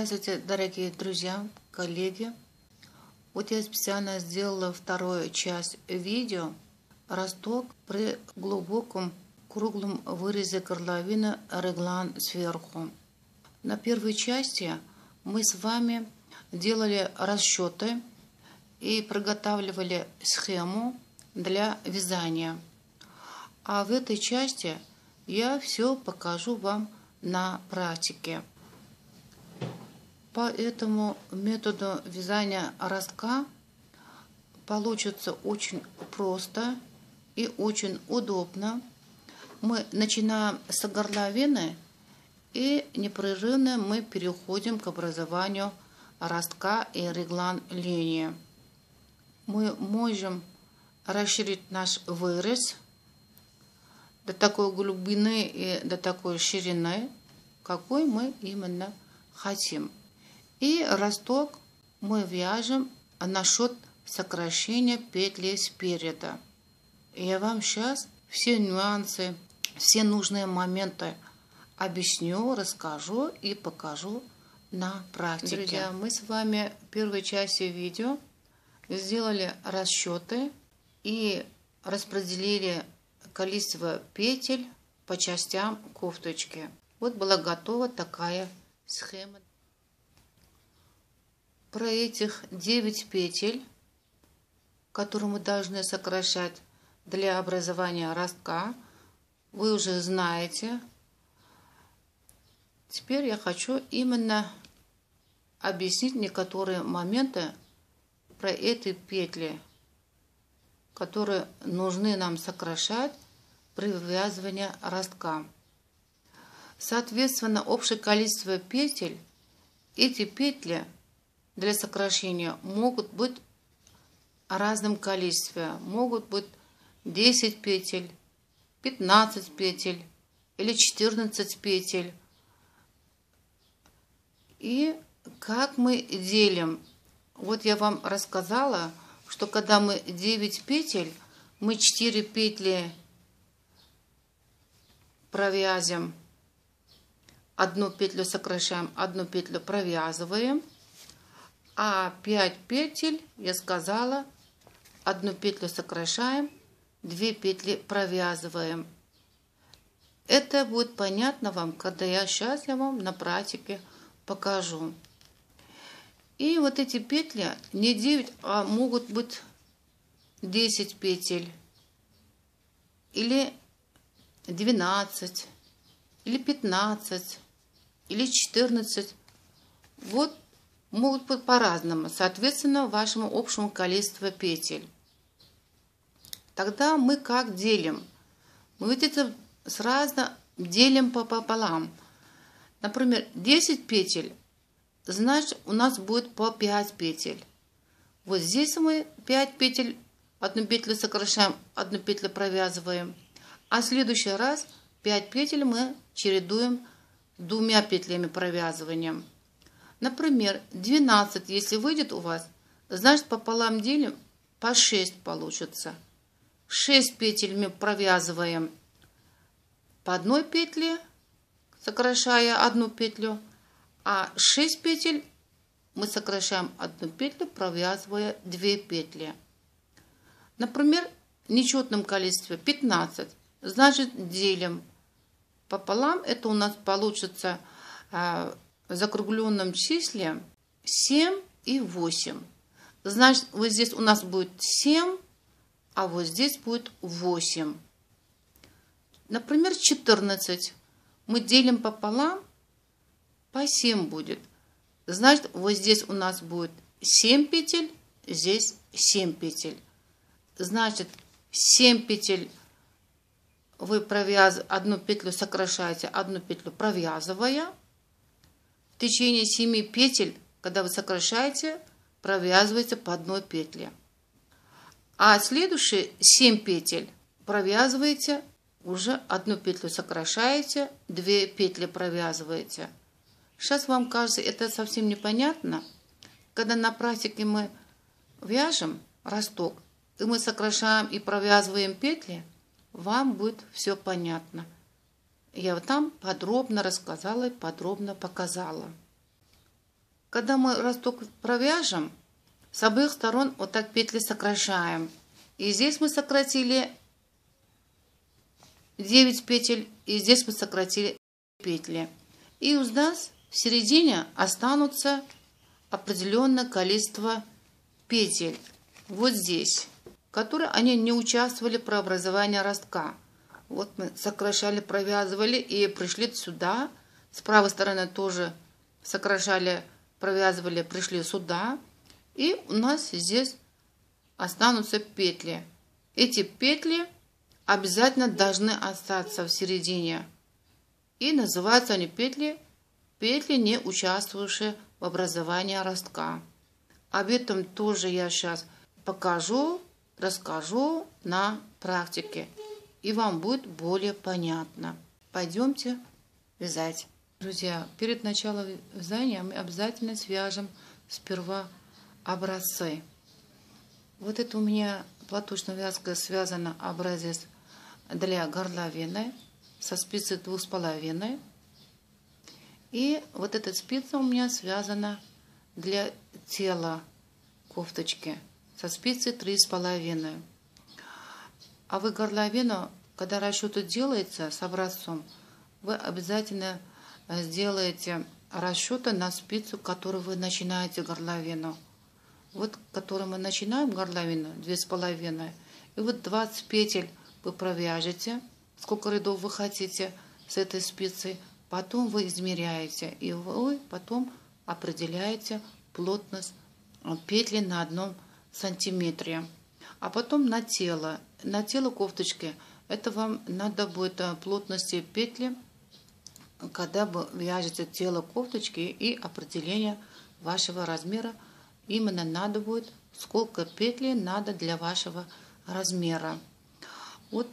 Здравствуйте, дорогие друзья, коллеги. Вот я специально сделала вторую часть видео «Росток при глубоком круглом вырезе горловины реглан сверху». На первой части мы с вами делали расчеты и приготавливали схему для вязания. А в этой части я все покажу вам на практике. По этому методу вязания ростка получится очень просто и очень удобно. Мы начинаем с горловины и непрерывно мы переходим к образованию ростка и реглан линии. Мы можем расширить наш вырез до такой глубины и до такой ширины, какой мы именно хотим. И росток мы вяжем на счет сокращения петли спереди. Я вам сейчас все нюансы, все нужные моменты объясню, расскажу и покажу на практике. Друзья, мы с вами в первой части видео сделали расчеты и распределили количество петель по частям кофточки. Вот была готова такая схема. Про этих 9 петель, которые мы должны сокращать для образования ростка, вы уже знаете. Теперь я хочу именно объяснить некоторые моменты про эти петли, которые нужны нам сокращать при вывязывании ростка. Соответственно, общее количество петель, эти петли для сокращения могут быть в разном количестве. Могут быть 10 петель, 15 петель или 14 петель. И как мы делим? Вот я вам рассказала, что когда мы 9 петель, мы 4 петли провязываем, одну петлю сокращаем, одну петлю провязываем. А 5 петель, я сказала, одну петлю сокращаем, 2 петли провязываем. Это будет понятно вам, когда я вам на практике покажу. И вот эти петли не 9, а могут быть 10 петель, или 12, или 15, или 14. Вот могут быть по-разному, соответственно, вашему общему количеству петель. Тогда мы как делим? Мы вот это сразу делим пополам. Например, 10 петель, значит, у нас будет по 5 петель. Вот здесь мы 5 петель, одну петлю сокращаем, одну петлю провязываем. А в следующий раз 5 петель мы чередуем 2 петлями провязывания. Например, 12, если выйдет у вас, значит, пополам делим, по 6 получится. 6 петель мы провязываем по одной петле, сокращая одну петлю, а 6 петель мы сокращаем одну петлю, провязывая 2 петли. Например, в нечетном количестве 15, значит, делим пополам, это у нас получится в закругленном числе 7 и 8. Значит, вот здесь у нас будет 7, а вот здесь будет 8. Например, 14 мы делим пополам, по 7 будет. Значит, вот здесь у нас будет 7 петель, здесь 7 петель. Значит, 7 петель вы одну петлю сокращаете, одну петлю провязывая. В течение 7 петель, когда вы сокращаете, провязываете по одной петле. А следующие 7 петель провязываете, уже одну петлю сокращаете, 2 петли провязываете. Сейчас вам кажется, это совсем непонятно. Когда на практике мы вяжем росток, и мы сокращаем и провязываем петли, вам будет все понятно. Я там подробно рассказала и подробно показала. Когда мы росток провяжем, с обеих сторон вот так петли сокращаем. И здесь мы сократили 9 петель, и здесь мы сократили петли. И у нас в середине останутся определенное количество петель вот здесь, которые они не участвовали в преобразовании ростка. Вот мы сокращали, провязывали и пришли сюда. С правой стороны тоже сокращали, провязывали, пришли сюда. И у нас здесь останутся петли. Эти петли обязательно должны остаться в середине. И называются они петли, не участвующие в образовании ростка. Об этом тоже я сейчас покажу, расскажу на практике. И вам будет более понятно. Пойдемте вязать. Друзья, перед началом вязания мы обязательно свяжем сперва образцы. Вот это у меня платочная вязка связана образец для горловины со спицей 2,5. И вот эта спица у меня связана для тела кофточки со спицей 3,5. А вы горловину, когда расчет делается с образцом, вы обязательно сделаете расчеты на спицу, которую вы начинаете горловину. Вот, которую мы начинаем горловину 2,5. И вот 20 петель вы провяжете, сколько рядов вы хотите с этой спицей. Потом вы измеряете, и вы потом определяете плотность петли на 1 сантиметре. А потом на тело кофточки, это вам надо будет плотности петли, когда вы вяжете тело кофточки, и определение вашего размера. Именно надо будет, сколько петли надо для вашего размера. Вот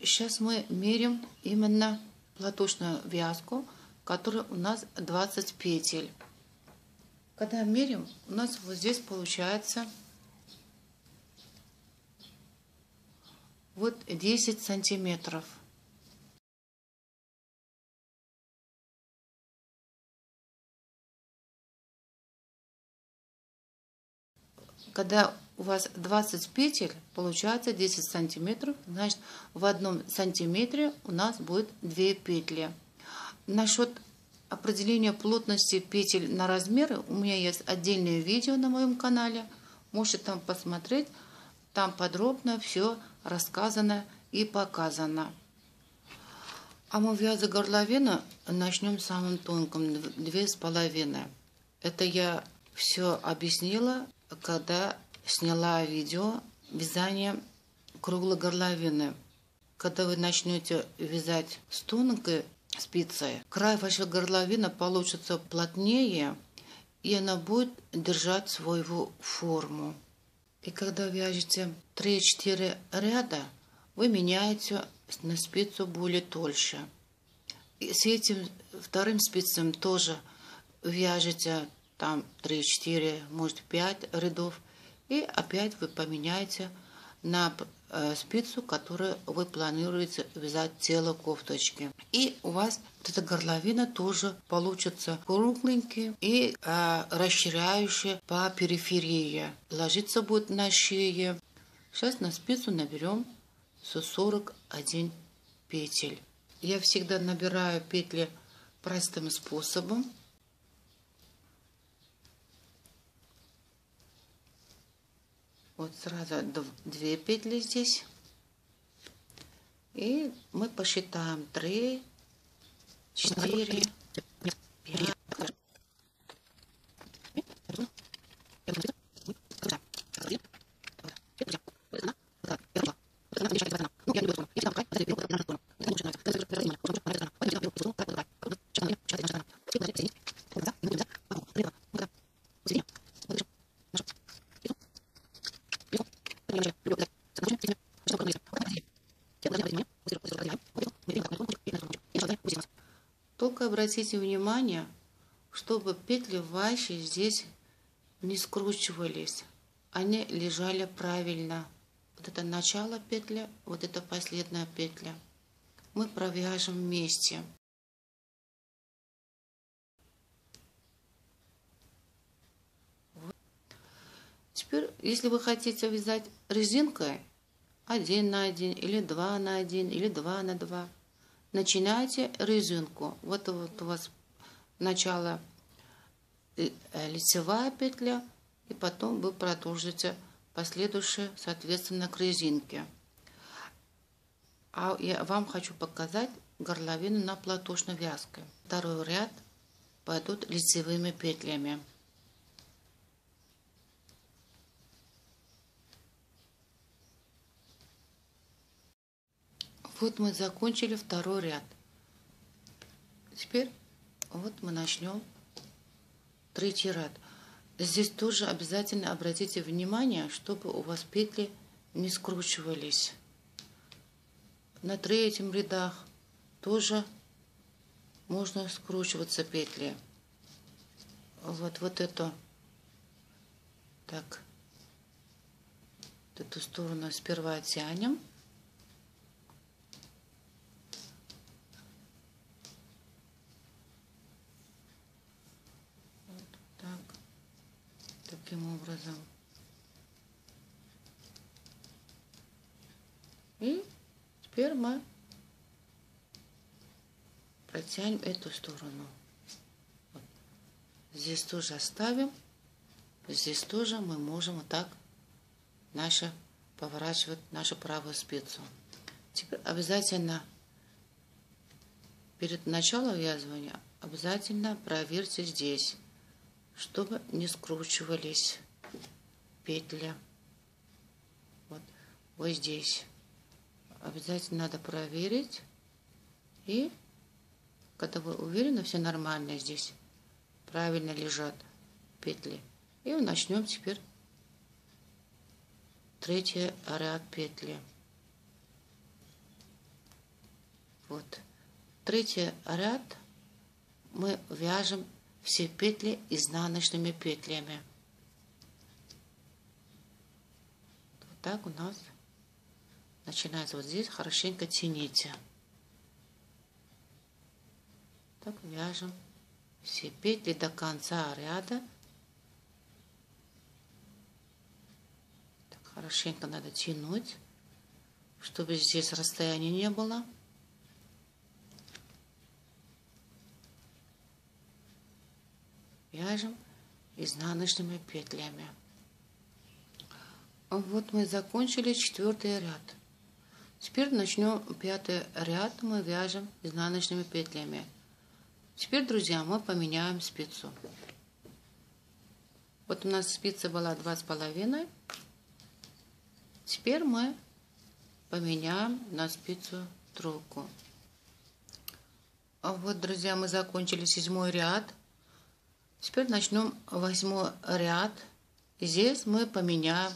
сейчас мы мерим именно платочную вязку, которая у нас 20 петель. Когда мерим, у нас вот здесь получается вот 10 сантиметров. Когда у вас 20 петель, получается 10 сантиметров, значит в 1 сантиметре у нас будет 2 петли. Насчет определения плотности петель на размеры у меня есть отдельное видео на моем канале. Можете там посмотреть, там подробно все рассказано и показано. А мы вязать горловину начнем с самым тонким, 2,5. Это я все объяснила, когда сняла видео вязания круглой горловины. Когда вы начнете вязать с тонкой спицей, край вашей горловины получится плотнее, и она будет держать свою форму. И когда вяжете 3-4 ряда, вы меняете на спицу более тольше. И с этим вторым спицем тоже вяжете там 3-4, может 5 рядов. И опять вы поменяете на спицу, которую вы планируете вязать тело кофточки. И у вас вот эта горловина тоже получится кругленький и расширяющий по периферии. Ложиться будет на шее. Сейчас на спицу наберем 41 петель. Я всегда набираю петли простым способом. Вот сразу 2 петли здесь. И мы посчитаем 3, 4, 5. Только обратите внимание, чтобы петли ваши здесь не скручивались. Они лежали правильно. Вот это начало петли, вот это последняя петля. Мы провяжем вместе. Теперь, если вы хотите вязать резинкой 1 на 1 или 2 на 1 или 2 на 2, начинайте резинку. Вот у вас начало лицевая петля, и потом вы продолжите последующие, соответственно, к резинке. А я вам хочу показать горловину на платочной вязке. Второй ряд пойдут лицевыми петлями. Вот мы закончили второй ряд. Теперь вот мы начнем третий ряд. Здесь тоже обязательно обратите внимание, чтобы у вас петли не скручивались. На третьем рядах тоже можно скручиваться петли. Вот это. Так. Эту сторону сперва тянем. Вот так. Таким образом. И теперь мы протянем эту сторону. Вот. Здесь тоже оставим. Здесь тоже мы можем вот так поворачивать нашу правую спицу. Теперь обязательно перед началом вязания обязательно проверьте здесь, чтобы не скручивались петли. Вот здесь. Обязательно надо проверить. И когда вы уверены, все нормально здесь, правильно лежат петли. И начнем теперь третий ряд петли. Вот. Третий ряд мы вяжем все петли изнаночными петлями. Вот так у нас начинается. Вот здесь хорошенько тяните. Так вяжем все петли до конца ряда. Так, хорошенько надо тянуть, чтобы здесь расстояния не было. Вяжем изнаночными петлями. Вот мы закончили четвертый ряд. Теперь начнем пятый ряд. Мы вяжем изнаночными петлями. Теперь, друзья, мы поменяем спицу. Вот у нас спица была 2,5. Теперь мы поменяем на спицу тройку. Вот, друзья, мы закончили 7 ряд. Теперь начнем 8 ряд. И здесь мы поменяем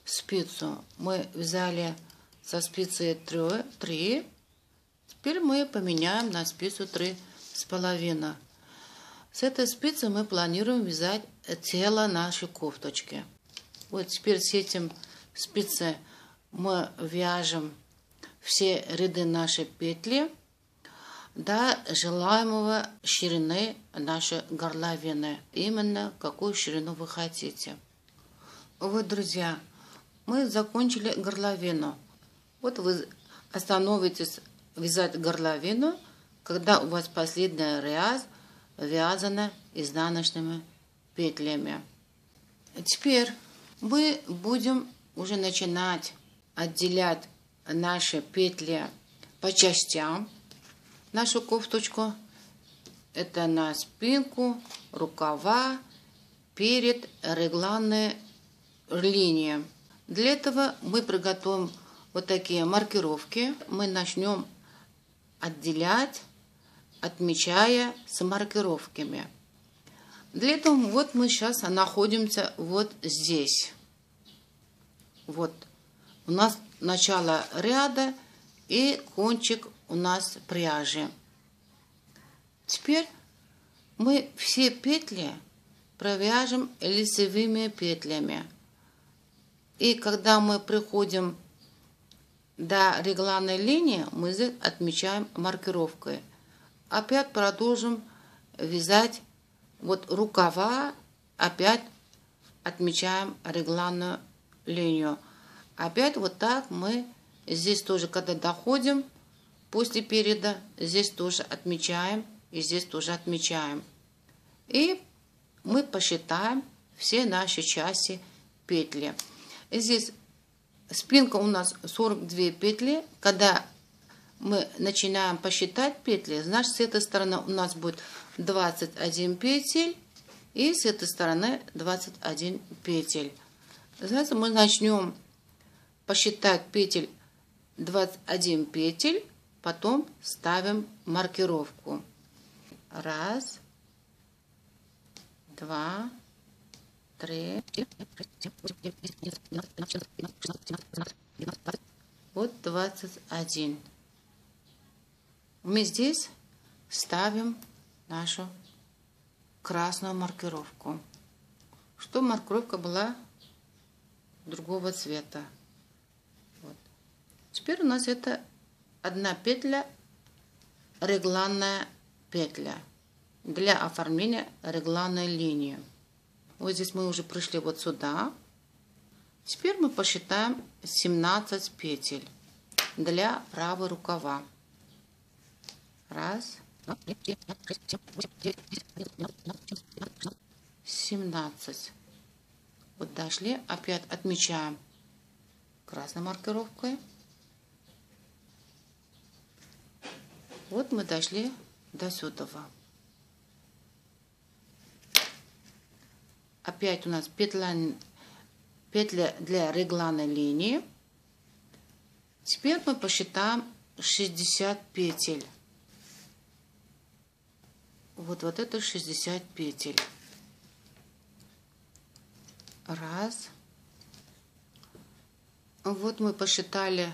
спицу. Мы вязали со спицы 3. Теперь мы поменяем на спицу 3,5. С этой спицы мы планируем вязать тело нашей кофточки. Вот теперь с этим спицей мы вяжем все ряды нашей петли до желаемого ширины нашей горловины. Именно какую ширину вы хотите. Вот, друзья, мы закончили горловину. Вот вы остановитесь вязать горловину, когда у вас последний ряд вязана изнаночными петлями. Теперь мы будем уже начинать отделять наши петли по частям. Нашу кофточку это на спинку, рукава, перед, регланные линии. Для этого мы приготовим вот такие маркировки. Мы начнем отделять, отмечая с маркировками. Для этого вот мы сейчас находимся вот здесь. Вот у нас начало ряда и кончик у нас пряжи. Теперь мы все петли провяжем лицевыми петлями. И когда мы приходим до регланной линии, мы здесь отмечаем маркировкой. Опять продолжим вязать вот рукава, опять отмечаем регланную линию. Опять вот так мы здесь тоже, когда доходим после переда, здесь тоже отмечаем и здесь тоже отмечаем. И мы посчитаем все наши части петли. И здесь спинка у нас 42 петли. Когда мы начинаем посчитать петли, значит, с этой стороны у нас будет 21 петель. И с этой стороны 21 петель. Значит, мы начнем посчитать петель 21 петель, потом ставим маркировку. Раз, два, три. Вот 21. Мы здесь ставим нашу красную маркировку, чтобы маркировка была другого цвета. Вот. Теперь у нас это одна петля, регланная петля для оформления регланной линии. Вот здесь мы уже пришли вот сюда. Теперь мы посчитаем 17 петель для правого рукава. Раз, 17. Вот дошли, опять отмечаем красной маркировкой. Вот мы дошли до сюда. Опять у нас петля для регланной линии. Теперь мы посчитаем 60 петель. Вот это 60 петель. Раз. Вот мы посчитали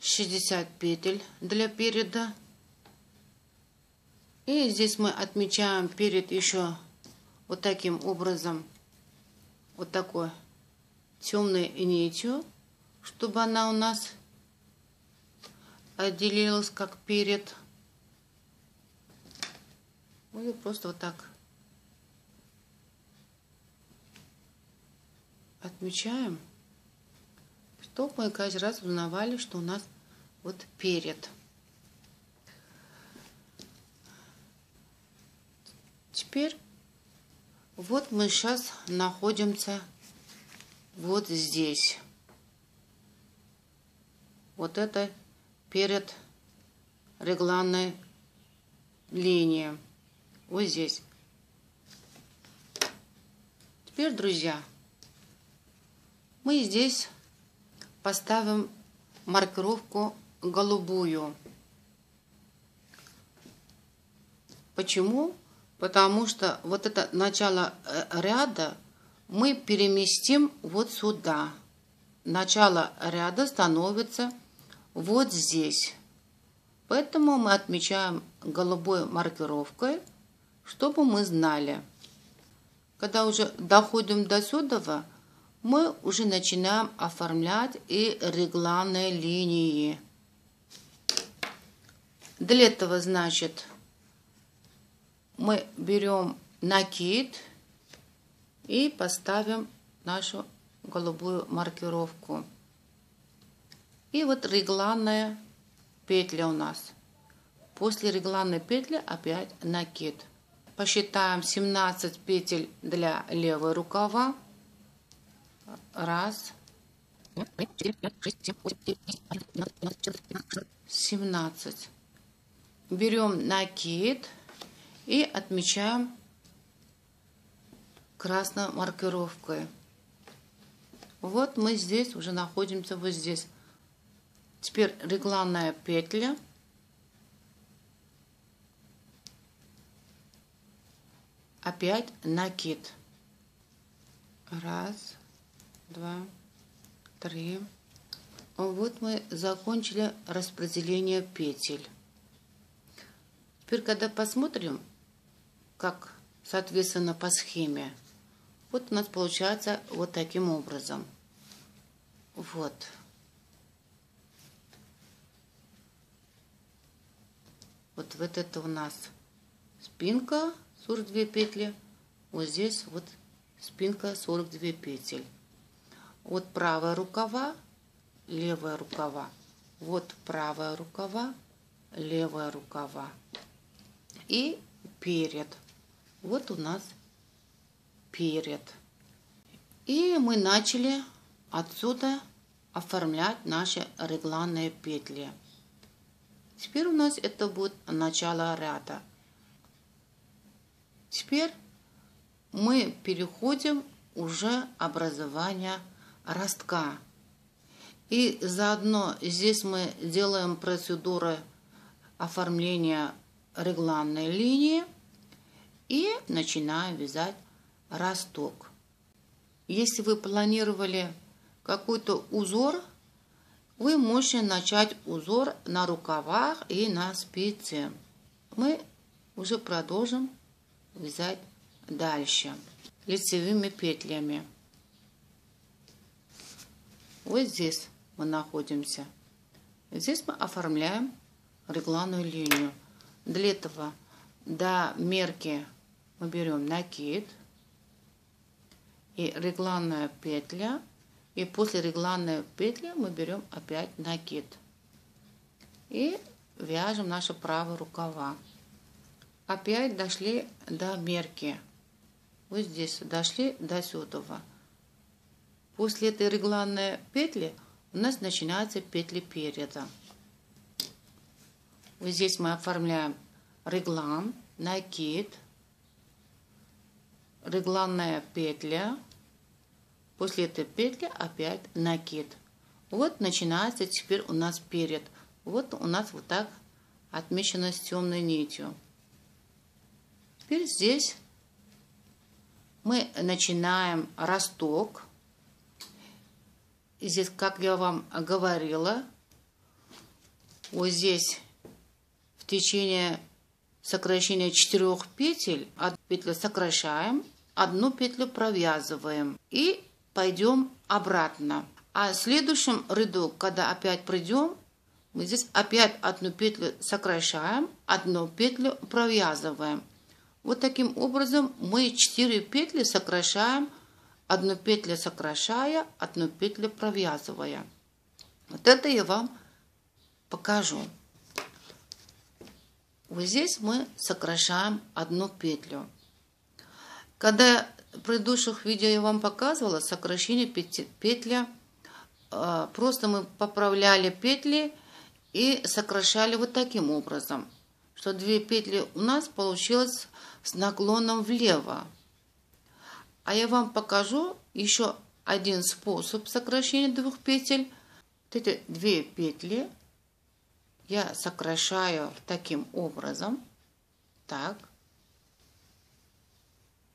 60 петель для переда. И здесь мы отмечаем перед еще вот таким образом, вот такой темной нитью, чтобы она у нас отделилась как перед. И просто вот так отмечаем, чтобы мы каждый раз узнавали, что у нас вот перед. Теперь вот мы сейчас находимся вот здесь. Вот это перед регланной линией. Вот здесь. Теперь, друзья, мы здесь поставим маркировку голубую. Почему? Потому что вот это начало ряда мы переместим вот сюда. Начало ряда становится вот здесь. Поэтому мы отмечаем голубой маркировкой, чтобы мы знали. Когда уже доходим до сюда, мы уже начинаем оформлять и регланные линии. Для этого, значит, мы берем накид и поставим нашу голубую маркировку. И вот регланная петля у нас. После регланной петли опять накид. Посчитаем 17 петель для левого рукава. Раз. 17. Берем накид и отмечаем красной маркировкой. Вот мы здесь уже находимся вот здесь. Теперь регланная петля. Опять накид. Раз, два, три. Вот мы закончили распределение петель. Теперь, когда посмотрим, как соответственно по схеме, вот у нас получается вот таким образом. Вот. Вот это у нас спинка, 42 петли. Вот здесь вот спинка 42 петель. Вот правая рукава, левая рукава. Вот правая рукава, левая рукава. И перед. Вот у нас перед. И мы начали отсюда оформлять наши регланные петли. Теперь у нас это будет начало ряда. Теперь мы переходим уже образование ростка. И заодно здесь мы делаем процедуры оформления регланной линии и начинаем вязать росток. Если вы планировали какой-то узор, вы можете начать узор на рукавах и на спице. Мы уже продолжим вязать дальше лицевыми петлями. Вот здесь мы находимся. Здесь мы оформляем регланную линию. Для этого до мерки мы берем накид и регланная петля. И после регланной петли мы берем опять накид. И вяжем наши правые рукава. Опять дошли до мерки. Вот здесь дошли до сюда. После этой регланной петли у нас начинаются петли переда. Вот здесь мы оформляем реглан, накид, регланная петля. После этой петли опять накид. Вот начинается теперь у нас перед. Вот у нас вот так отмечено с темной нитью. Теперь здесь мы начинаем росток. И здесь, как я вам говорила, вот здесь в течение сокращения 4 петель, одну петлю сокращаем, одну петлю провязываем и пойдем обратно. А в следующем ряду, когда опять придем, мы здесь опять одну петлю сокращаем, одну петлю провязываем. Вот таким образом мы 4 петли сокращаем, одну петлю сокращая, одну петлю провязывая. Вот это я вам покажу. Вот здесь мы сокращаем одну петлю. Когда в предыдущих видео я вам показывала сокращение петля, просто мы поправляли петли и сокращали вот таким образом, что 2 петли у нас получилось с наклоном влево. А я вам покажу еще один способ сокращения 2 петель. Вот эти 2 петли я сокращаю таким образом, так,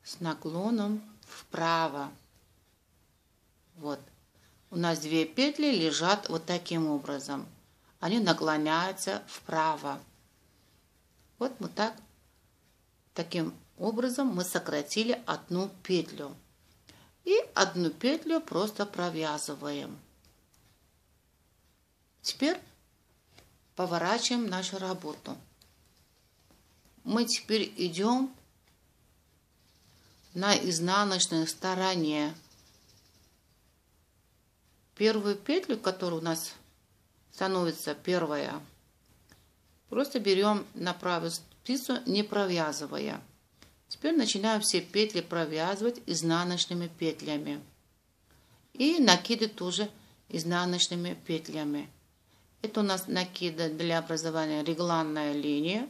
с наклоном вправо. Вот. У нас 2 петли лежат вот таким образом. Они наклоняются вправо. Вот мы так, таким образом мы сократили одну петлю. И одну петлю просто провязываем. Теперь поворачиваем нашу работу. Мы теперь идем на изнаночной стороне. Первую петлю, которая у нас становится первая, просто берем на правую спицу, не провязывая. Теперь начинаем все петли провязывать изнаночными петлями. И накиды тоже изнаночными петлями. Это у нас накиды для образования регланная линия.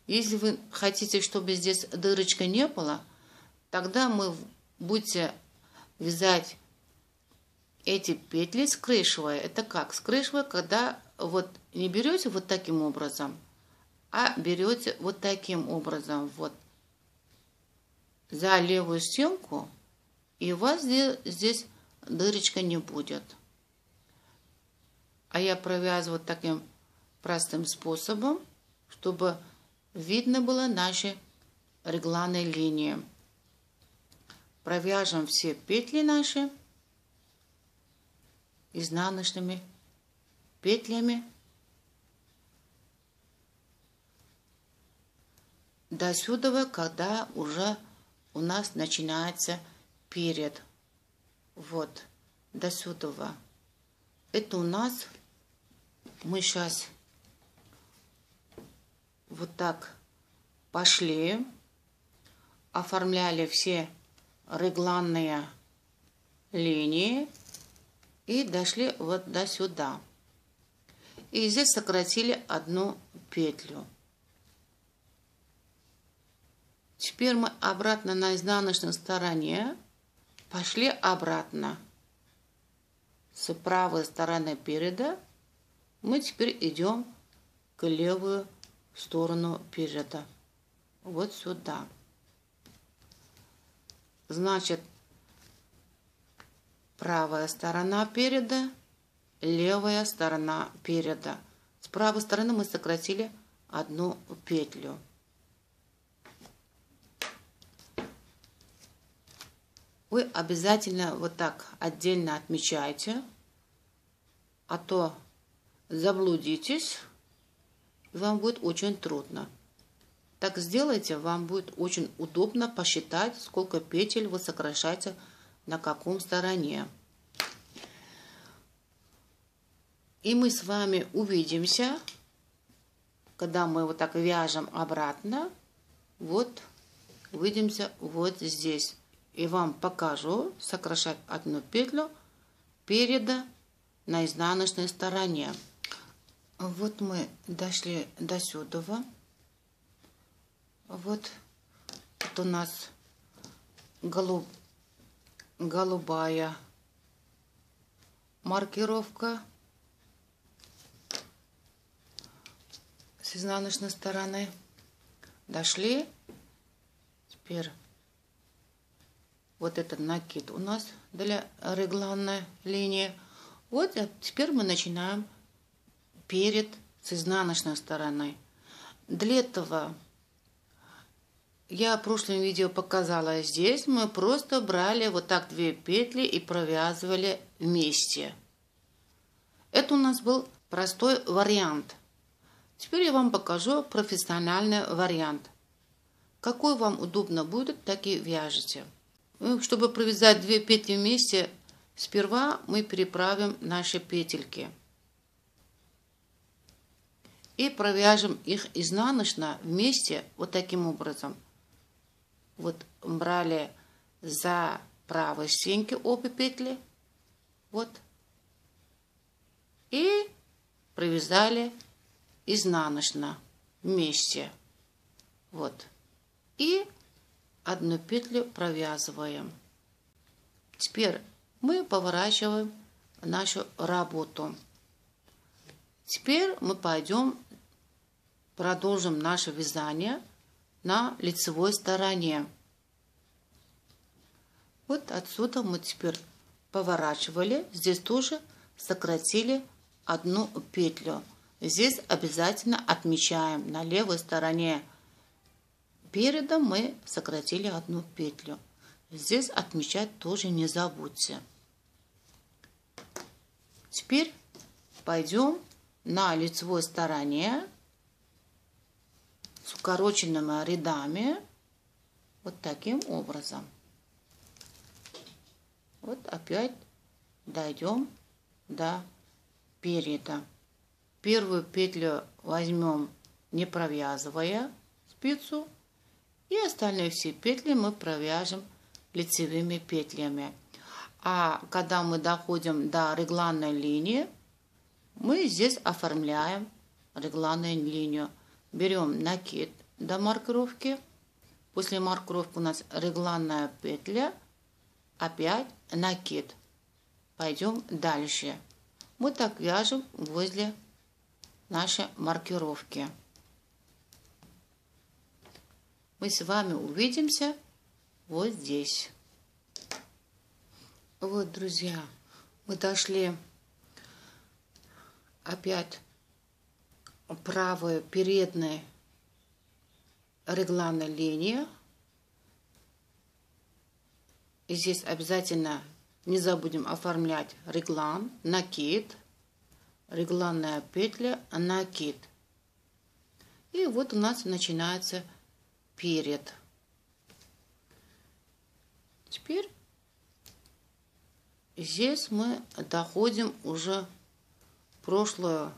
Если вы хотите, чтобы здесь дырочка не было, тогда мы будете вязать эти петли, скрещивая. Это как? Скрещивая, когда вот не берете вот таким образом, а берете вот таким образом. Вот. За левую стенку, и у вас здесь дырочка не будет. А я провязываю таким простым способом, чтобы видно было наши регланные линии. Провяжем все петли наши изнаночными петлями до сюда, когда уже у нас начинается перед. Вот, до сюда. Это у нас, мы сейчас вот так пошли, оформляли все регланные линии и дошли вот до сюда. И здесь сократили одну петлю. Теперь мы обратно на изнаночной стороне пошли обратно. С правой стороны переда мы теперь идем к левую сторону переда. Вот сюда. Значит, правая сторона переда, левая сторона переда. С правой стороны мы сократили одну петлю. Вы обязательно вот так отдельно отмечайте, а то заблудитесь, и вам будет очень трудно. Так сделайте, вам будет очень удобно посчитать, сколько петель вы сокращаете на каком стороне. И мы с вами увидимся, когда мы вот так вяжем обратно. Вот, увидимся вот здесь. И вам покажу сокращать одну петлю переда на изнаночной стороне. Вот мы дошли до сюда. Вот у нас голубая маркировка с изнаночной стороны. Дошли. Теперь вот этот накид у нас для регланной линии. Вот теперь мы начинаем перед с изнаночной стороны. Для этого я в прошлом видео показала, здесь мы просто брали вот так 2 петли и провязывали вместе. Это у нас был простой вариант. Теперь я вам покажу профессиональный вариант. Какой вам удобно будет, так и вяжете. Чтобы провязать 2 петли вместе, сперва мы переправим наши петельки и провяжем их изнаночно вместе вот таким образом. Вот брали за правой стенки обе петли, вот, и провязали изнаночно вместе, вот, и одну петлю провязываем. Теперь мы поворачиваем нашу работу. Теперь мы продолжим наше вязание на лицевой стороне. Вот отсюда мы теперь поворачивали, здесь тоже сократили одну петлю. Здесь обязательно отмечаем, на левой стороне переда мы сократили одну петлю. Здесь отмечать тоже не забудьте. Теперь пойдем на лицевой стороне с укороченными рядами вот таким образом. Вот опять дойдем до переда. Первую петлю возьмем, не провязывая спицу, и остальные все петли мы провяжем лицевыми петлями. А когда мы доходим до регланной линии, мы здесь оформляем регланную линию. Берем накид до маркировки. После маркировки у нас регланная петля. Опять накид. Пойдем дальше. Мы так вяжем возле нашей маркировки. Мы с вами увидимся вот здесь. Вот, друзья, мы дошли опять правой передней регланной линии. И здесь обязательно не забудем оформлять реглан, накид, регланная петля, накид. И вот у нас начинается перед. Теперь здесь мы доходим уже прошлую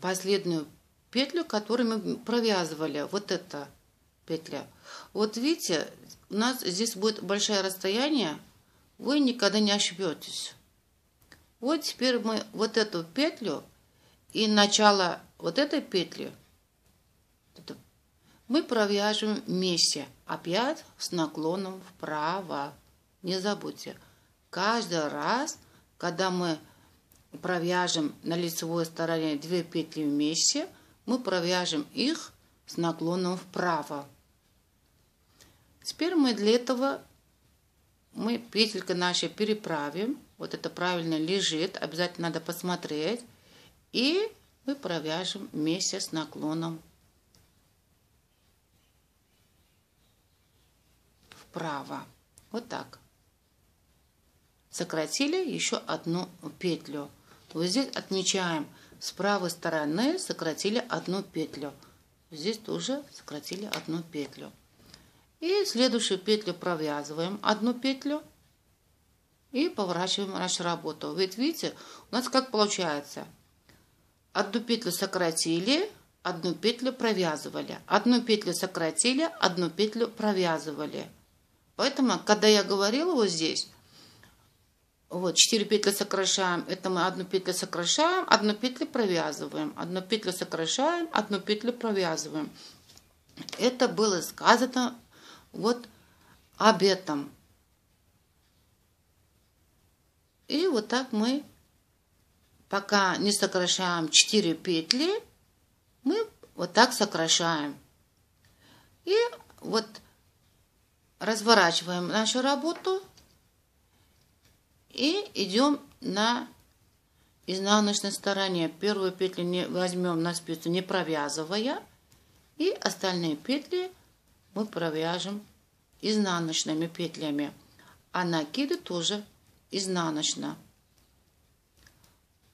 последнюю петлю, которую мы провязывали. Вот эта петля. Вот видите, у нас здесь будет большое расстояние, вы никогда не ошибетесь. Вот теперь мы вот эту петлю и начало вот этой петли мы провяжем вместе, опять с наклоном вправо. Не забудьте, каждый раз, когда мы провяжем на лицевой стороне 2 петли вместе, мы провяжем их с наклоном вправо. Теперь мы для этого петелька наша переправим. Вот это правильно лежит, обязательно надо посмотреть. И мы провяжем вместе с наклоном вправо. Вот так. Сократили еще одну петлю. Вот здесь отмечаем, с правой стороны сократили одну петлю. Здесь тоже сократили одну петлю. И следующую петлю провязываем одну петлю и поворачиваем нашу работу. Ведь видите, у нас как получается? Одну петлю сократили, одну петлю провязывали. Одну петлю сократили, одну петлю провязывали. Поэтому, когда я говорила вот здесь, вот 4 петли сокращаем, это мы одну петлю сокращаем, одну петлю провязываем, одну петлю сокращаем, одну петлю провязываем. Это было сказано вот об этом. И вот так мы, пока не сокращаем 4 петли, мы вот так сокращаем. И вот разворачиваем нашу работу и идем на изнаночной стороне. Первую петлю не возьмем на спицу, не провязывая, и остальные петли мы провяжем изнаночными петлями, а накиды тоже изнаночно.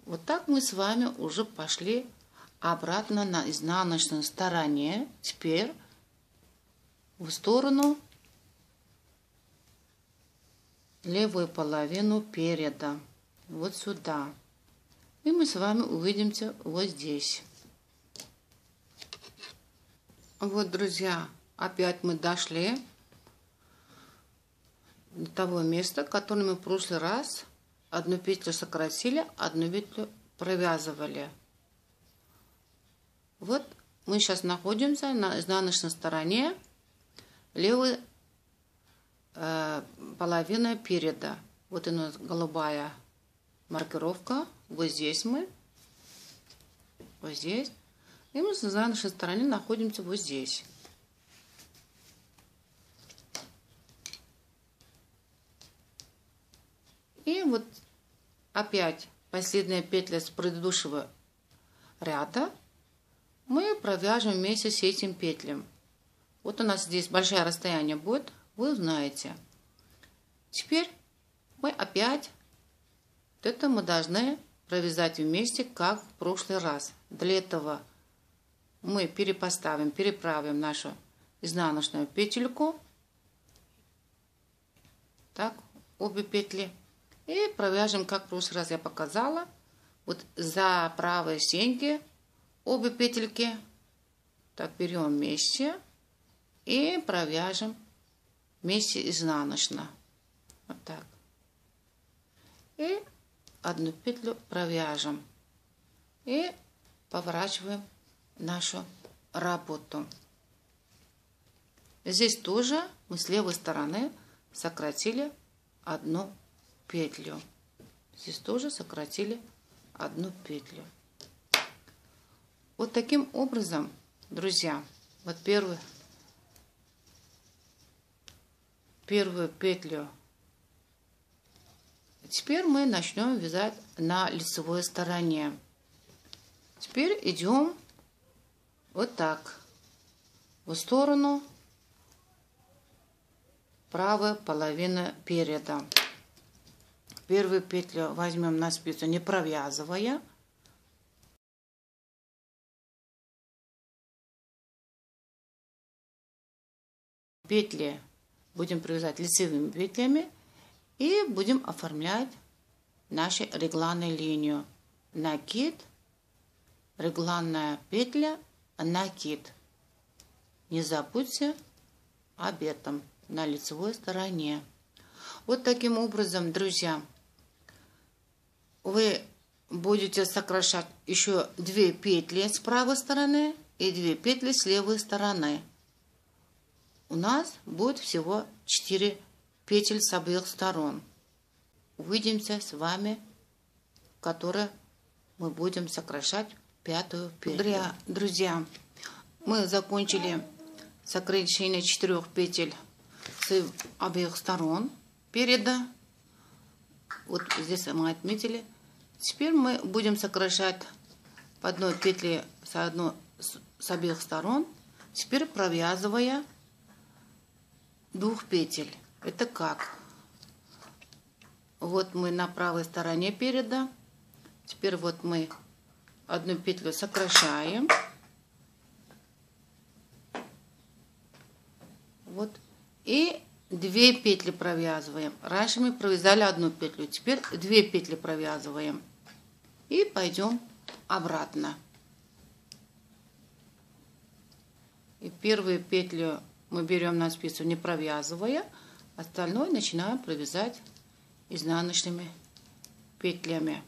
Вот так мы с вами уже пошли обратно на изнаночной стороне. Теперь в сторону левую половину переда, вот сюда. И мы с вами увидимся вот здесь. Вот, друзья, опять мы дошли до того места, которое мы в прошлый раз одну петлю сократили, одну петлю провязывали. Вот мы сейчас находимся на изнаночной стороне левой половина переда. Вот у нас голубая маркировка. Вот здесь мы. Вот здесь. И мы на изнаночной стороне находимся вот здесь. И вот опять последняя петля с предыдущего ряда мы провяжем вместе с этим петлям. Вот у нас здесь большое расстояние будет, вы знаете. Теперь мы опять вот это мы должны провязать вместе, как в прошлый раз. Для этого мы переправим нашу изнаночную петельку, так, обе петли, и провяжем, как в прошлый раз я показала, вот за правые стенки обе петельки, так, берем вместе и провяжем вместе изнаночно, вот так, и одну петлю провяжем и поворачиваем нашу работу. Здесь тоже мы с левой стороны сократили одну петлю. Здесь тоже сократили одну петлю. Вот таким образом, друзья, вот первую петлю. Теперь мы начнем вязать на лицевой стороне. Теперь идем вот так в сторону правой половины переда. Первую петлю возьмем на спицу, не провязывая. Петли будем провязать лицевыми петлями. И будем оформлять нашу регланную линию. Накид, регланная петля, накид. Не забудьте об этом на лицевой стороне. Вот таким образом, друзья, вы будете сокращать еще 2 петли с правой стороны и 2 петли с левой стороны. У нас будет всего 4 петель с обеих сторон. Увидимся с вами, в которой мы будем сокращать 5-ю петлю. Друзья, мы закончили сокращение 4 петель с обеих сторон переда. Вот здесь мы отметили. Теперь мы будем сокращать по 1 петле с обеих сторон, теперь провязывая 2 петель. Это как? Вот мы на правой стороне переда. Теперь вот мы 1 петлю сокращаем. Вот. И 2 петли провязываем. Раньше мы провязали 1 петлю, теперь 2 петли провязываем. И пойдем обратно. И первую петлю мы берем на спицу, не провязывая, остальное начинаем провязать изнаночными петлями.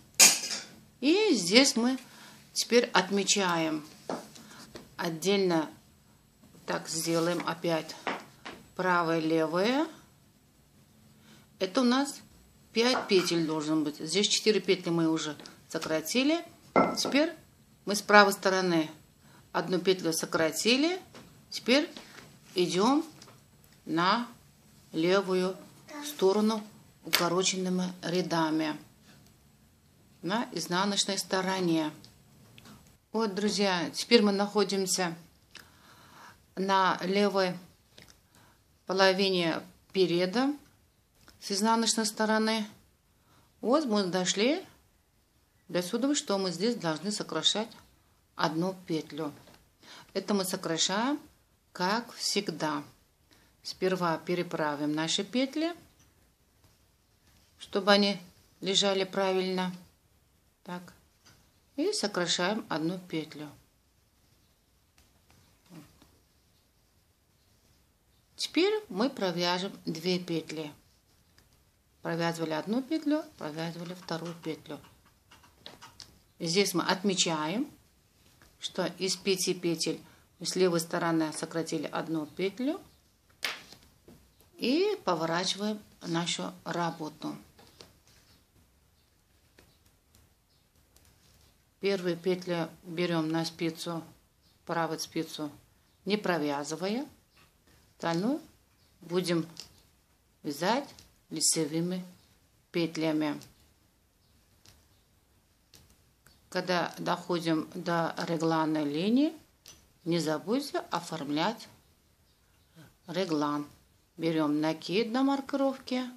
И здесь мы теперь отмечаем отдельно, так сделаем опять правая, левая. Это у нас 5 петель должен быть. Здесь 4 петли мы уже сократили. Теперь мы с правой стороны 1 петлю сократили. Теперь идем на левую сторону укороченными рядами на изнаночной стороне. Вот, друзья, теперь мы находимся на левой половине переда с изнаночной стороны. Вот мы дошли до сюда, что мы здесь должны сокращать 1 петлю. Это мы сокращаем как всегда. Сперва переправим наши петли, чтобы они лежали правильно. Так. И сокращаем 1 петлю. Теперь мы провяжем 2 петли. Провязывали 1 петлю, провязывали 2 петлю. Здесь мы отмечаем, что из 5 петель с левой стороны сократили 1 петлю. И поворачиваем нашу работу. Первую петлю берем на спицу, правую спицу, не провязывая. Остальную будем вязать лицевыми петлями. Когда доходим до регланной линии, не забудьте оформлять реглан. Берем накид на маркировке,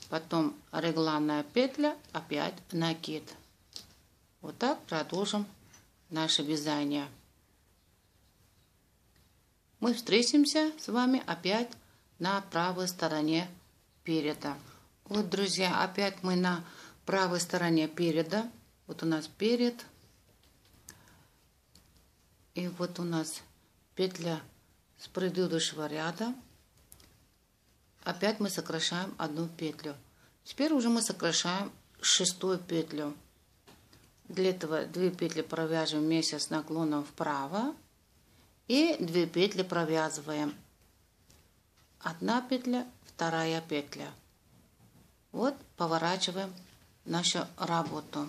потом регланная петля, опять накид. Вот так продолжим наше вязание. Мы встретимся с вами опять на правой стороне переда. Вот, друзья, опять мы на правой стороне переда. Вот у нас перед. И вот у нас петля с предыдущего ряда. Опять мы сокращаем 1 петлю. Теперь уже мы сокращаем 6-ю петлю. Для этого 2 петли провяжем вместе с наклоном вправо. И 2 петли провязываем. 1 петля, 2 петля. Вот поворачиваем нашу работу.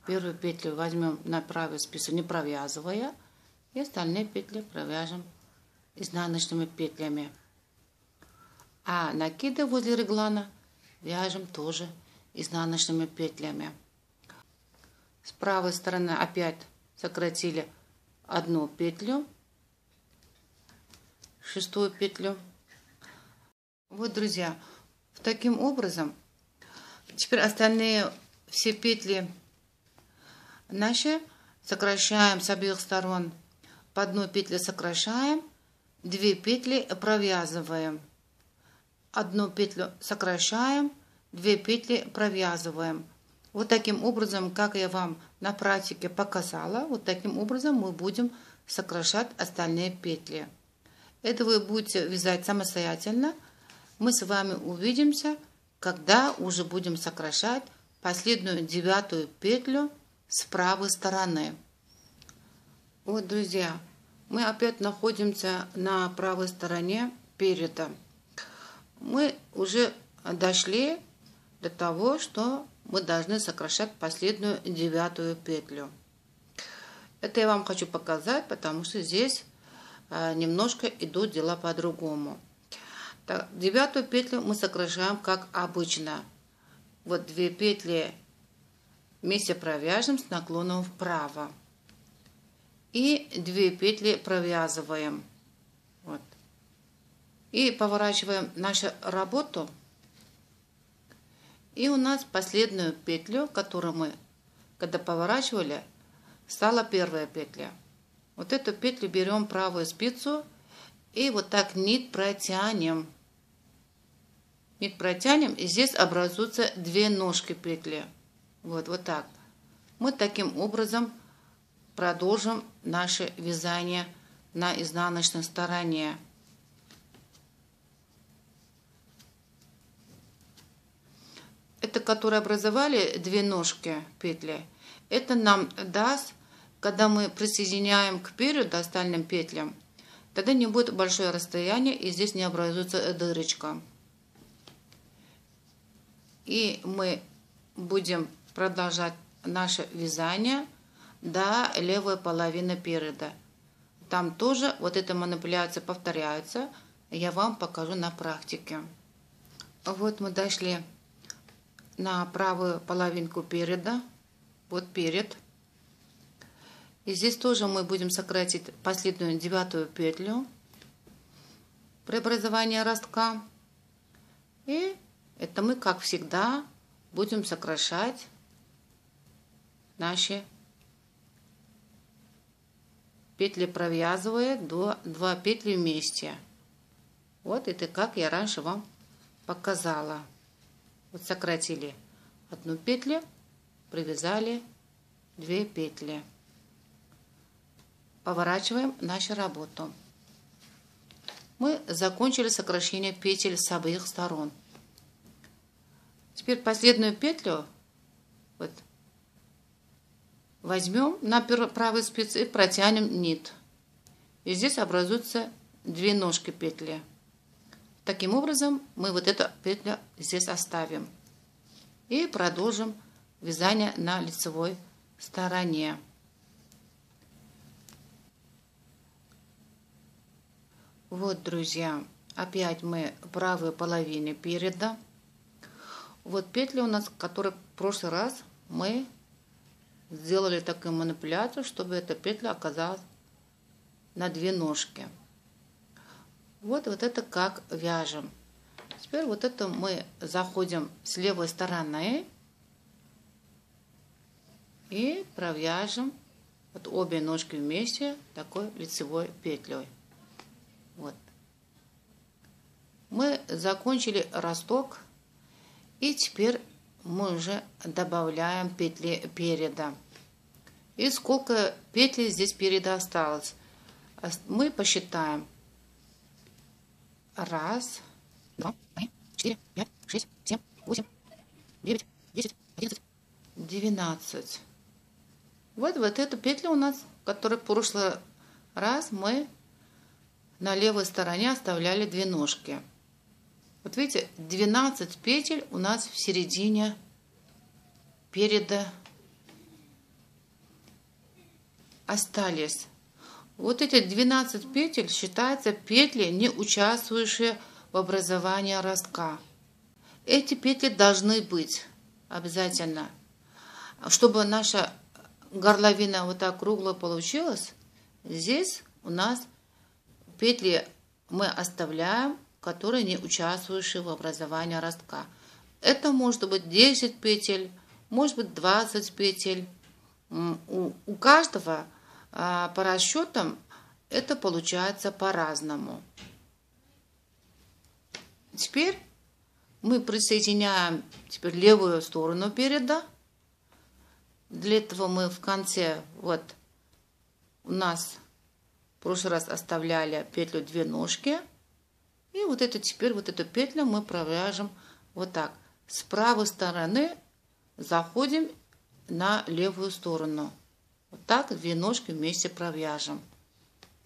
Первую петлю возьмем на правую спицу, не провязывая. И остальные петли провяжем изнаночными петлями. А накиды возле реглана вяжем тоже изнаночными петлями. С правой стороны опять сократили 1 петлю, 6-ю петлю. Вот, друзья, таким образом теперь остальные все петли наши сокращаем с обеих сторон. По 1 петле сокращаем, 2 петли провязываем. одну петлю сокращаем, 2 петли провязываем. Вот таким образом, как я вам на практике показала, вот таким образом мы будем сокращать остальные петли. Это вы будете вязать самостоятельно. Мы с вами увидимся, когда уже будем сокращать последнюю 9 петлю с правой стороны. Вот, друзья, мы опять находимся на правой стороне переда. Мы уже дошли до того, что мы должны сокращать последнюю 9 петлю. Это я вам хочу показать, потому что здесь немножко идут дела по-другому. 9 петлю мы сокращаем как обычно. Вот 2 петли вместе провяжем с наклоном вправо. И 2 петли провязываем. Вот. И поворачиваем нашу работу. И у нас последнюю петлю, которую мы, когда поворачивали, стала первая петля. Вот эту петлю берем правую спицу и вот так нить протянем. Нить протянем, и здесь образуются 2 ножки петли. Вот так. Мы таким образом продолжим наше вязание на изнаночной стороне. Это, которые образовали 2 ножки петли, это нам даст, когда мы присоединяем к переду остальным петлям, тогда не будет большое расстояние и здесь не образуется дырочка. И мы будем продолжать наше вязание до левой половины переда. Там тоже вот эта манипуляция повторяется. Я вам покажу на практике. Вот мы дошли на правую половинку переда. Вот перед. И здесь тоже мы будем сократить последнюю 9 петлю при образовании ростка. И это мы, как всегда, будем сокращать наши петли, провязывая до 2 петли вместе. Вот это как я раньше вам показала. Вот сократили 1 петлю, провязали 2 петли. Поворачиваем нашу работу. Мы закончили сокращение петель с обеих сторон. Теперь последнюю петлю вот возьмем на правой спице и протянем нить. И здесь образуются 2 ножки петли. Таким образом мы вот эту петлю здесь оставим. И продолжим вязание на лицевой стороне. Вот, друзья, опять мы в правой половине переда. Вот петли у нас, которые в прошлый раз мы сделали такую манипуляцию, чтобы эта петля оказалась на 2 ножки. Вот это как вяжем. Теперь вот это мы заходим с левой стороны и провяжем вот обе ножки вместе такой лицевой петлей. Вот. Мы закончили росток, и теперь мы уже добавляем петли переда. И сколько петель здесь переда осталось? Мы посчитаем. 1, 2, 3, 4, 5, 6, 7, 8, 9, 10, 11, 12. Вот эту петлю у нас, которую в прошлый раз мы на левой стороне оставляли 2 ножки. Вот видите, 12 петель у нас в середине переда остались. Вот эти 12 петель считаются петли, не участвующие в образовании ростка. Эти петли должны быть обязательно. Чтобы наша горловина вот так круглая получилась, здесь у нас петли мы оставляем, которые не участвующие в образовании ростка. Это может быть 10 петель, может быть 20 петель. У каждого по расчетам это получается по-разному. Теперь мы присоединяем теперь левую сторону переда. Для этого мы в конце, вот у нас в прошлый раз оставляли петлю 2 ножки. И вот это теперь, вот эту петлю мы провяжем вот так. С правой стороны заходим на левую сторону. Вот так 2 ножки вместе провяжем.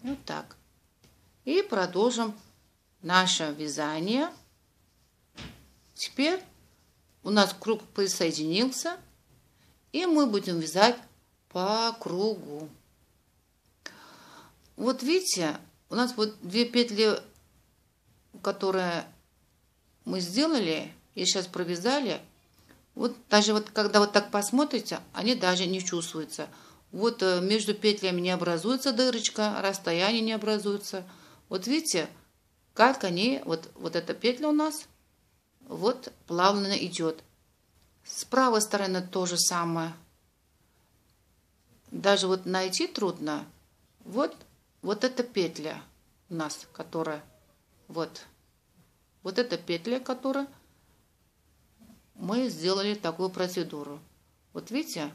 Вот так. И продолжим наше вязание. Теперь у нас круг присоединился. И мы будем вязать по кругу. Вот видите, у нас вот 2 петли, которые мы сделали и сейчас провязали. Вот даже вот когда вот так посмотрите, они даже не чувствуются. Вот между петлями не образуется дырочка, расстояние не образуется. Вот видите, как они, вот эта петля у нас, вот плавно идет. С правой стороны то же самое. Даже вот найти трудно. Вот эта петля у нас, которая, вот эта петля, которая мы сделали такую процедуру. Вот видите,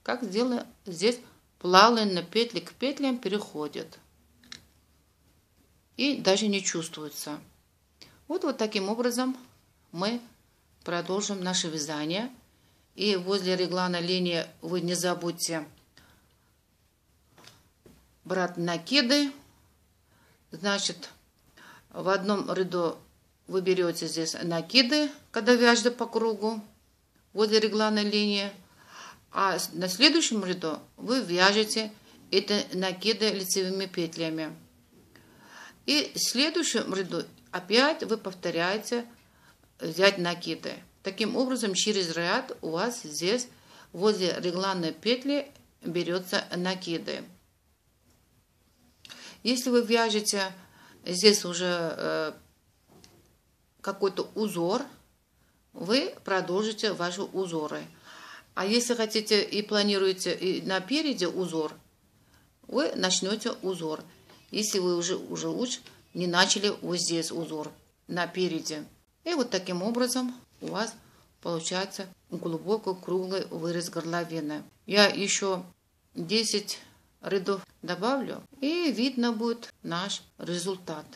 как сделано здесь плавно петли к петлям переходят. И даже не чувствуется. Вот таким образом мы продолжим наше вязание. И возле реглана линии вы не забудьте брать накиды. Значит, в одном ряду вы берете здесь накиды, когда вяжете по кругу возле реглана линии. А на следующем ряду вы вяжете эти накиды лицевыми петлями. И в следующем ряду опять вы повторяете взять накиды. Таким образом, через ряд у вас здесь возле регланной петли берется накиды. Если вы вяжете здесь уже какой-то узор, вы продолжите ваши узоры. А если хотите и планируете и напереди узор, вы начнете узор. Если вы уже лучше не начали вот здесь узор напереди. И вот таким образом у вас получается глубокий круглый вырез горловины. Я еще 10 рядов добавлю, и видно будет наш результат.